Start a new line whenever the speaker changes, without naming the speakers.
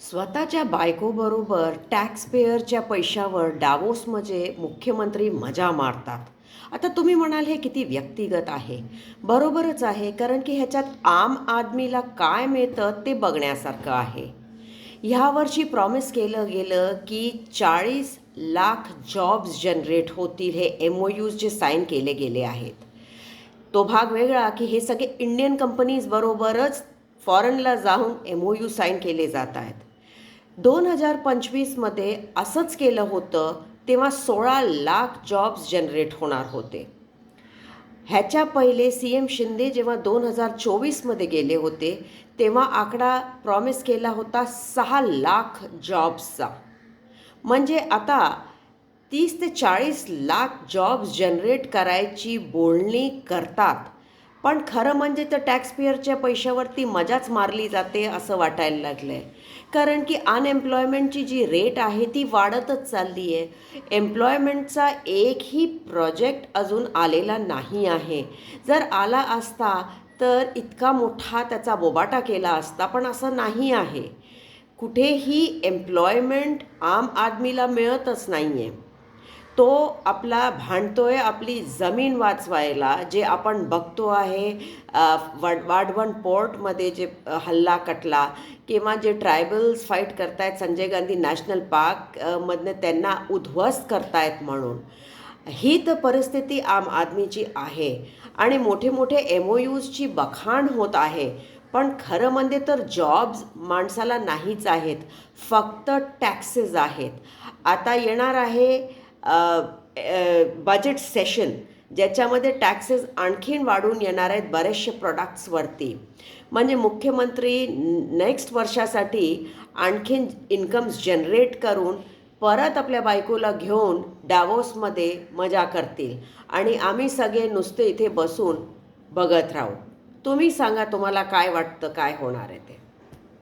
स्वतःच्या बायकोबरोबर टॅक्स पेअरच्या पैशावर डावोस म्हणजे मुख्यमंत्री मजा मारतात. आता तुम्ही म्हणाल हे किती व्यक्तिगत आहे. बरोबरच आहे, कारण की ह्याच्यात आम आदमीला काय मिळतं ते बघण्यासारखं आहे. ह्या वर्षी प्रॉमिस केलं गेलं की 40 लाख जॉब्स जनरेट होतील. हे MOUs जे साईन केले गेले आहेत, तो भाग वेगळा की हे सगळे इंडियन कंपनीज बरोबरच फॉरेनला जाऊन MOU साईन केले जात आहेत. 2025मध्ये असंच केलं होतं, तेव्हा 16 लाख जॉब्स जनरेट होणार होते. ह्याच्या पहिले CM शिंदे जेव्हा 2024मध्ये गेले होते, तेव्हा आकडा प्रॉमिस केला होता 6 लाख जॉब्सचा. म्हणजे आता 30 ते 40 लाख जॉब्स जनरेट करायची बोलणी करतात, पण खरं म्हणजे तर टॅक्सपेअरच्या पैशावरती मजाच मारली जाते असं वाटायला लागलं आहे. कारण की अनएम्प्लॉयमेंटची जी रेट आहे ती वाढतच चालली आहे. एम्प्लॉयमेंटचा एकही प्रोजेक्ट अजून आलेला नाही आहे. जर आला असता तर इतका मोठा त्याचा बोबाटा केला असता, पण असं नाही आहे. कुठेही एम्प्लॉयमेंट आम आदमीला मिळतच नाही आहे. तो आपला भांडतोय आपली जमीन वाचवायला. जे आपण बघतो आहे, वाढवण पोर्टमध्ये जे हल्ला कटला, किंवा जे ट्रायबल्स फाईट करतायत संजय गांधी नॅशनल पार्क मधनं त्यांना उद्ध्वस्त करतायत म्हणून, ही तर परिस्थिती आम आदमीची आहे. आणि मोठे मोठे MOUsची बखाण होत आहे, पण खरं म्हणजे तर जॉब्स माणसाला नाहीच आहेत, फक्त टॅक्सेस आहेत. आता येणार आहे बजेट सेशन, ज्याच्यामध्ये टॅक्सेस आणखीन वाढून येणार आहेत बरेचसे प्रोडक्ट्सवरती. म्हणजे मुख्यमंत्री नेक्स्ट वर्षासाठी आणखीन इन्कम्स जनरेट करून परत आपल्या बायकोला घेऊन डावोसमध्ये मजा करतील आणि आम्ही सगळे नुसते इथे बसून बघत राहू. तुम्ही सांगा, तुम्हाला काय वाटतं, काय होणार आहे ते.